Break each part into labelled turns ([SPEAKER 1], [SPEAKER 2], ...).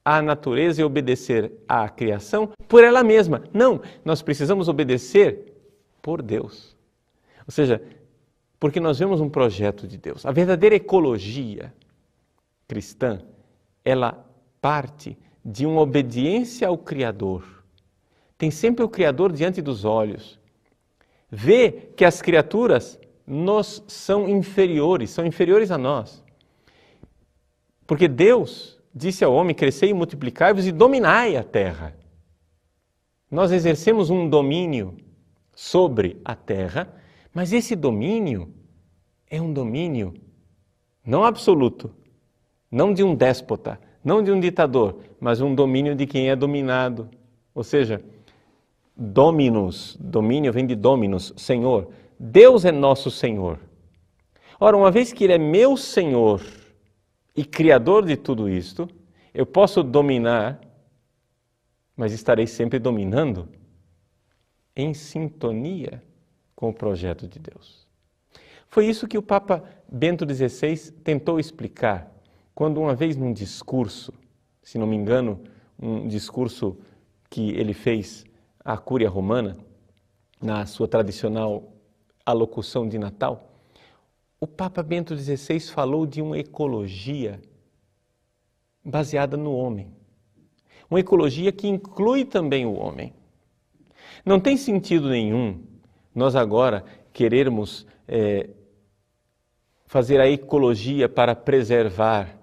[SPEAKER 1] à natureza e obedecer à criação por ela mesma. Não, nós precisamos obedecer por Deus. Ou seja, porque nós vemos um projeto de Deus. A verdadeira ecologia cristã, ela parte de uma obediência ao Criador. Tem sempre o Criador diante dos olhos. Vê que as criaturas nos são inferiores a nós. Porque Deus disse ao homem, crescei e multiplicai-vos e dominai a terra. Nós exercemos um domínio sobre a terra, mas esse domínio é um domínio não absoluto, não de um déspota, não de um ditador, mas um domínio de quem é dominado. Ou seja, dominus, domínio vem de dominus, Senhor. Deus é nosso Senhor. Ora, uma vez que Ele é meu Senhor e Criador de tudo isto, eu posso dominar, mas estarei sempre dominando em sintonia com o projeto de Deus. Foi isso que o Papa Bento XVI tentou explicar quando uma vez num discurso, se não me engano, um discurso que ele fez à Cúria Romana, na sua tradicional alocução de Natal, o Papa Bento XVI falou de uma ecologia baseada no homem. Uma ecologia que inclui também o homem. Não tem sentido nenhum nós agora querermos fazer a ecologia para preservar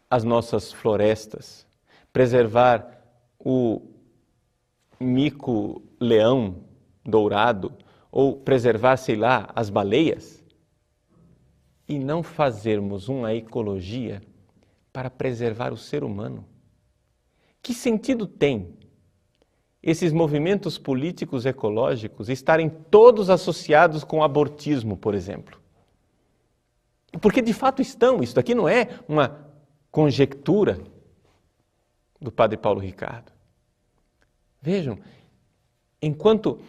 [SPEAKER 1] as nossas florestas, preservar o mico-leão dourado, ou preservar, sei lá, as baleias, e não fazermos uma ecologia para preservar o ser humano. Que sentido tem esses movimentos políticos ecológicos estarem todos associados com o abortismo, por exemplo? Porque de fato estão, isso aqui não é uma conjectura do Padre Paulo Ricardo. Vejam, enquanto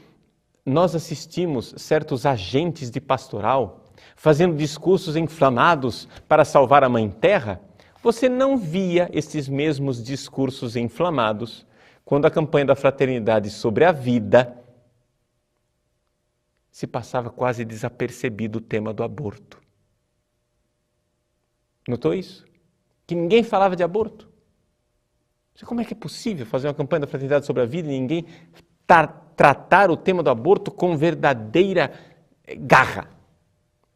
[SPEAKER 1] nós assistimos certos agentes de pastoral fazendo discursos inflamados para salvar a Mãe Terra, você não via esses mesmos discursos inflamados quando a campanha da fraternidade sobre a vida se passava quase desapercebido o tema do aborto. Notou isso? Que ninguém falava de aborto. Como é que é possível fazer uma campanha da fraternidade sobre a vida e ninguém tratar o tema do aborto com verdadeira garra?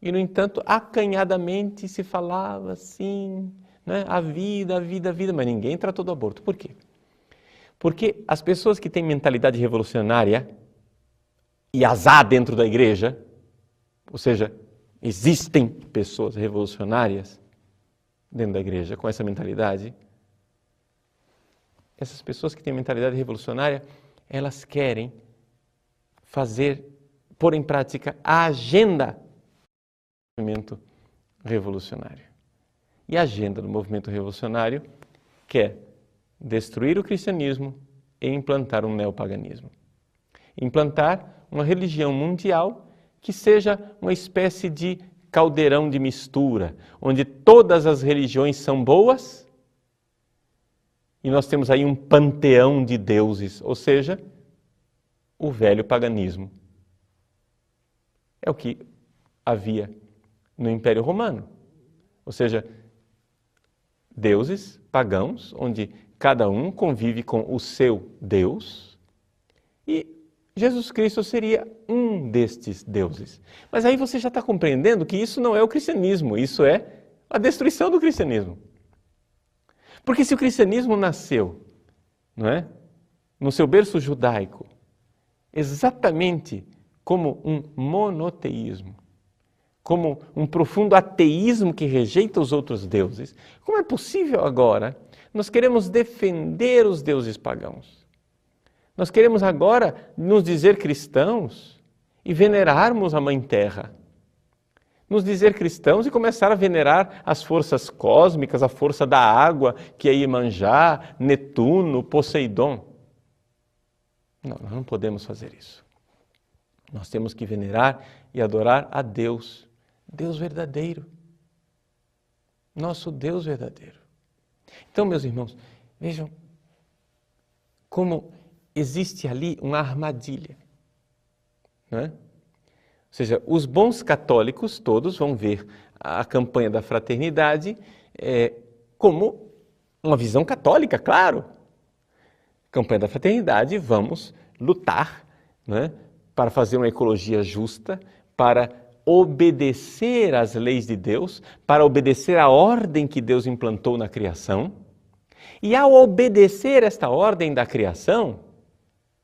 [SPEAKER 1] E, no entanto, acanhadamente se falava assim, né? A vida, mas ninguém tratou do aborto. Por quê? Porque as pessoas que têm mentalidade revolucionária, e as há dentro da igreja, ou seja, existem pessoas revolucionárias dentro da igreja com essa mentalidade, essas pessoas que têm mentalidade revolucionária, elas querem pôr em prática a agenda do movimento revolucionário. E a agenda do movimento revolucionário quer destruir o cristianismo e implantar um neopaganismo. Implantar uma religião mundial que seja uma espécie de caldeirão de mistura, onde todas as religiões são boas e nós temos aí um panteão de deuses, ou seja, o velho paganismo. É o que havia no Império Romano, ou seja, deuses pagãos, onde cada um convive com o seu Deus, e Jesus Cristo seria um destes deuses. Mas aí você já está compreendendo que isso não é o cristianismo, isso é a destruição do cristianismo. Porque se o cristianismo nasceu, não é, no seu berço judaico, exatamente como um monoteísmo, como um profundo ateísmo que rejeita os outros deuses, como é possível agora nós queremos defender os deuses pagãos? Nós queremos agora nos dizer cristãos e venerarmos a Mãe Terra. Nos dizer cristãos e começar a venerar as forças cósmicas, a força da água, que é Iemanjá, Netuno, Poseidon. Não, nós não podemos fazer isso. Nós temos que venerar e adorar a Deus, Deus verdadeiro. Nosso Deus verdadeiro. Então, meus irmãos, vejam como existe ali uma armadilha, não é? Ou seja, os bons católicos todos vão ver a campanha da fraternidade como uma visão católica, claro. Campanha da fraternidade, vamos lutar, né, para fazer uma ecologia justa, para obedecer às leis de Deus, para obedecer à ordem que Deus implantou na criação. E ao obedecer esta ordem da criação,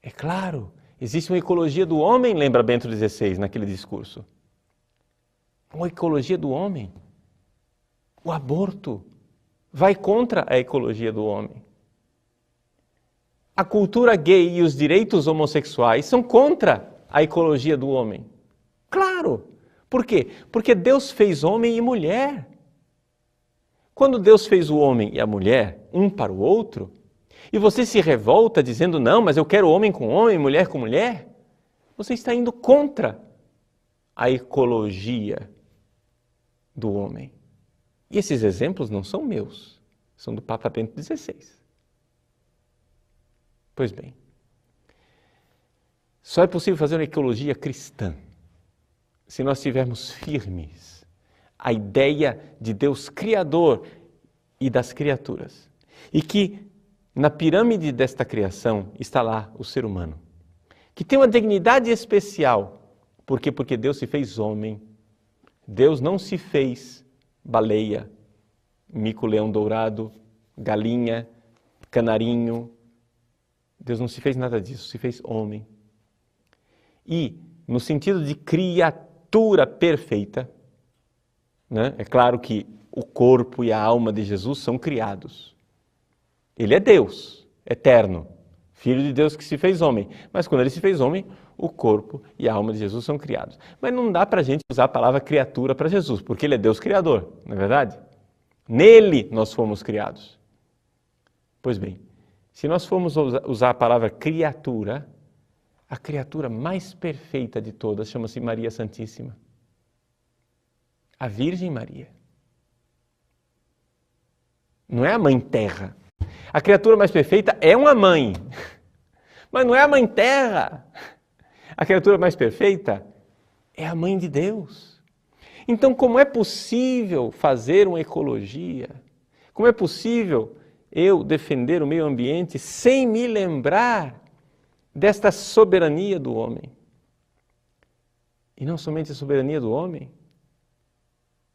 [SPEAKER 1] é claro, existe uma ecologia do homem, lembra Bento XVI naquele discurso. Uma ecologia do homem. O aborto vai contra a ecologia do homem. A cultura gay e os direitos homossexuais são contra a ecologia do homem. Claro! Por quê? Porque Deus fez homem e mulher. Quando Deus fez o homem e a mulher, um para o outro, e você se revolta dizendo, não, mas eu quero homem com homem, mulher com mulher, você está indo contra a ecologia do homem. E esses exemplos não são meus, são do Papa Bento XVI. Pois bem, só é possível fazer uma ecologia cristã se nós tivermos firmes a ideia de Deus Criador e das criaturas. E que na pirâmide desta criação está lá o ser humano, que tem uma dignidade especial. Por quê? Porque Deus se fez homem. Deus não se fez baleia, mico-leão dourado, galinha, canarinho. Deus não se fez nada disso, se fez homem. E, no sentido de criatura perfeita, né? É claro que o corpo e a alma de Jesus são criados. Ele é Deus, eterno, Filho de Deus que se fez homem. Mas quando ele se fez homem, o corpo e a alma de Jesus são criados. Mas não dá para a gente usar a palavra criatura para Jesus, porque ele é Deus criador, não é verdade? Nele nós fomos criados. Pois bem, se nós formos usar a palavra criatura, a criatura mais perfeita de todas chama-se Maria Santíssima. A Virgem Maria. Não é a Mãe Terra. A criatura mais perfeita é uma mãe, mas não é a Mãe Terra. A criatura mais perfeita é a Mãe de Deus. Então, como é possível fazer uma ecologia? Como é possível eu defender o meio ambiente sem me lembrar desta soberania do homem? E não somente a soberania do homem,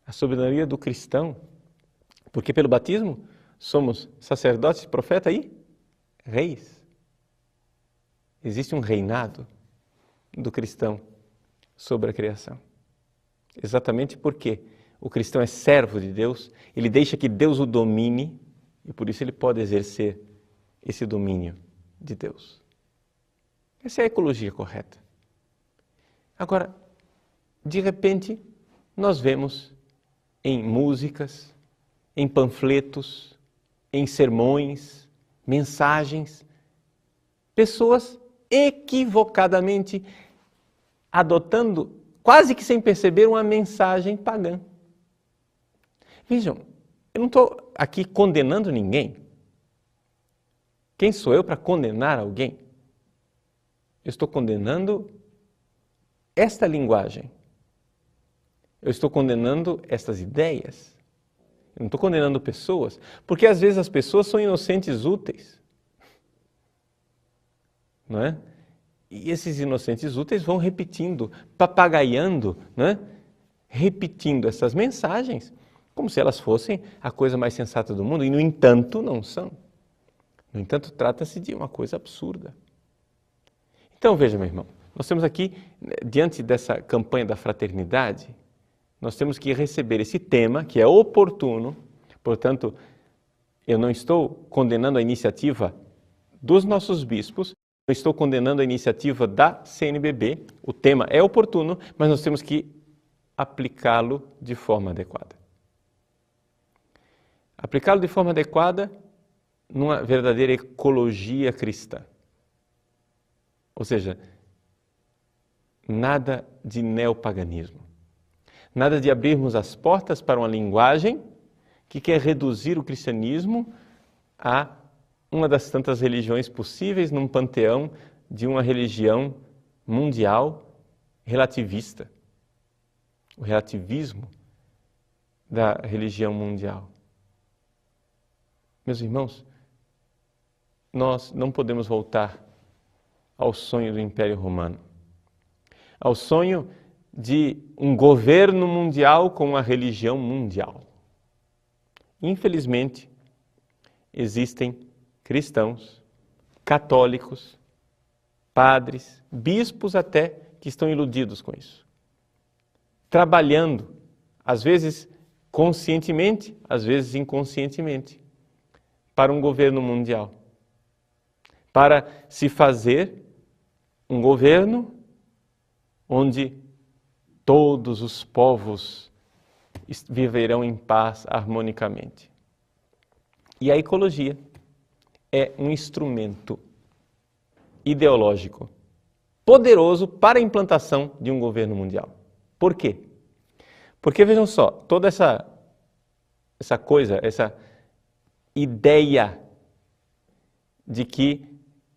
[SPEAKER 1] a soberania do cristão, porque pelo batismo somos sacerdotes, profetas e reis. Existe um reinado do cristão sobre a criação. Exatamente porque o cristão é servo de Deus, ele deixa que Deus o domine e por isso ele pode exercer esse domínio de Deus. Essa é a ecologia correta. Agora, de repente, nós vemos em músicas, em panfletos, em sermões, mensagens, pessoas equivocadamente adotando, quase que sem perceber, uma mensagem pagã. Vejam, eu não estou aqui condenando ninguém. Quem sou eu para condenar alguém? Eu estou condenando esta linguagem. Eu estou condenando estas ideias. Eu não estou condenando pessoas, porque às vezes as pessoas são inocentes úteis. Não é? E esses inocentes úteis vão repetindo, papagaiando, não é? Repetindo essas mensagens, como se elas fossem a coisa mais sensata do mundo, e no entanto não são. No entanto, trata-se de uma coisa absurda. Então veja, meu irmão, nós temos aqui, diante dessa campanha da fraternidade, nós temos que receber esse tema, que é oportuno. Portanto, eu não estou condenando a iniciativa dos nossos bispos, não estou condenando a iniciativa da CNBB, o tema é oportuno, mas nós temos que aplicá-lo de forma adequada. Aplicá-lo de forma adequada numa verdadeira ecologia cristã. Ou seja, nada de neopaganismo. Nada de abrirmos as portas para uma linguagem que quer reduzir o cristianismo a uma das tantas religiões possíveis num panteão de uma religião mundial relativista. O relativismo da religião mundial. Meus irmãos, nós não podemos voltar ao sonho do Império Romano, ao sonho de um governo mundial com uma religião mundial. Infelizmente, existem cristãos, católicos, padres, bispos até, que estão iludidos com isso. Trabalhando, às vezes conscientemente, às vezes inconscientemente, para um governo mundial. Para se fazer um governo onde todos os povos viverão em paz harmonicamente. E a ecologia é um instrumento ideológico poderoso para a implantação de um governo mundial. Por quê? Porque, vejam só, toda essa coisa, essa ideia de que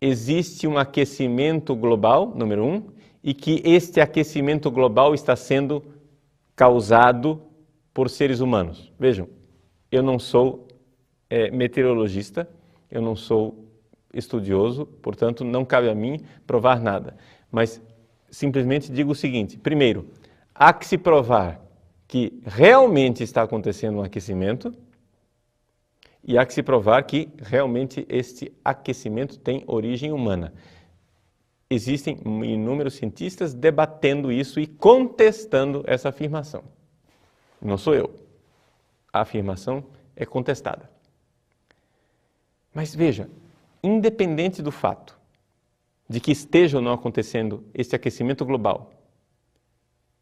[SPEAKER 1] existe um aquecimento global, número 1, e que este aquecimento global está sendo causado por seres humanos. Vejam, eu não sou meteorologista, eu não sou estudioso, portanto não cabe a mim provar nada. Mas simplesmente digo o seguinte: primeiro, há que se provar que realmente está acontecendo um aquecimento e há que se provar que realmente este aquecimento tem origem humana. Existem inúmeros cientistas debatendo isso e contestando essa afirmação. Não sou eu. A afirmação é contestada. Mas veja, independente do fato de que esteja ou não acontecendo esse aquecimento global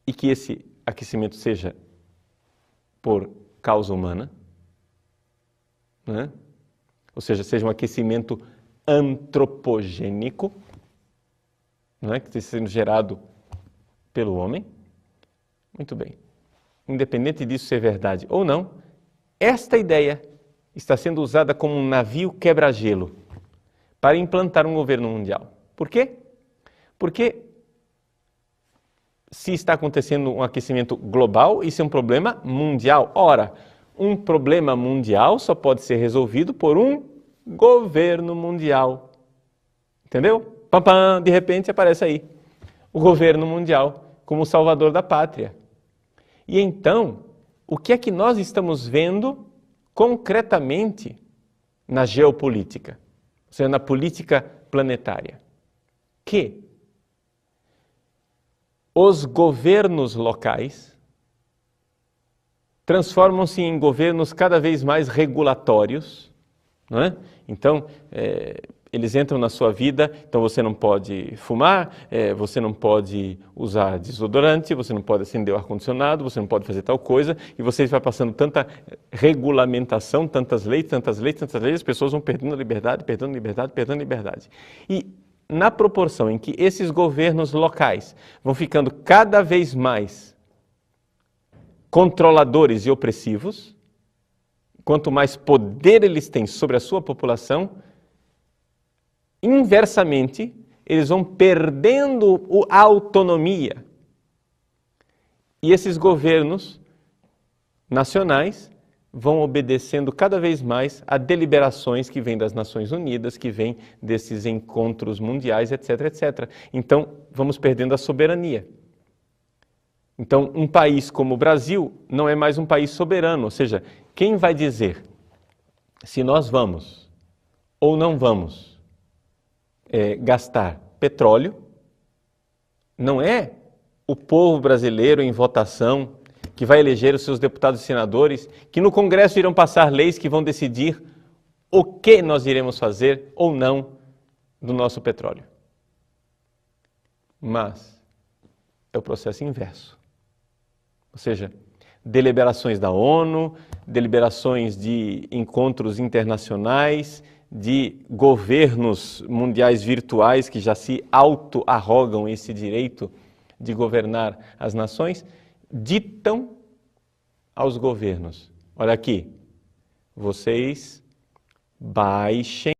[SPEAKER 1] e que esse aquecimento seja por causa humana, né? Ou seja um aquecimento antropogênico, né? Que esteja sendo gerado pelo homem, muito bem. Independente disso ser verdade ou não, esta ideia está sendo usada como um navio quebra-gelo para implantar um governo mundial. Por quê? Porque se está acontecendo um aquecimento global, isso é um problema mundial. Ora, um problema mundial só pode ser resolvido por um governo mundial. Entendeu? Pam, pam, de repente aparece aí o governo mundial como o salvador da pátria. E então, o que é que nós estamos vendo concretamente na geopolítica, ou seja, na política planetária? Que os governos locais transformam-se em governos cada vez mais regulatórios, não é? Então, eles entram na sua vida, então você não pode fumar, você não pode usar desodorante, você não pode acender o ar-condicionado, você não pode fazer tal coisa, e você vai passando tanta regulamentação, tantas leis, as pessoas vão perdendo a liberdade, perdendo a liberdade. E na proporção em que esses governos locais vão ficando cada vez mais controladores e opressivos, quanto mais poder eles têm sobre a sua população, inversamente, eles vão perdendo a autonomia. E esses governos nacionais vão obedecendo cada vez mais a deliberações que vêm das Nações Unidas, que vêm desses encontros mundiais, etc, etc. Então, vamos perdendo a soberania. Então, um país como o Brasil não é mais um país soberano, ou seja, quem vai dizer se nós vamos ou não vamos gastar petróleo não é o povo brasileiro em votação que vai eleger os seus deputados e senadores, que no Congresso irão passar leis que vão decidir o que nós iremos fazer ou não do nosso petróleo. Mas é o processo inverso. Ou seja, deliberações da ONU, deliberações de encontros internacionais, de governos mundiais virtuais que já se auto-arrogam esse direito de governar as nações, ditam aos governos: olha aqui, vocês baixem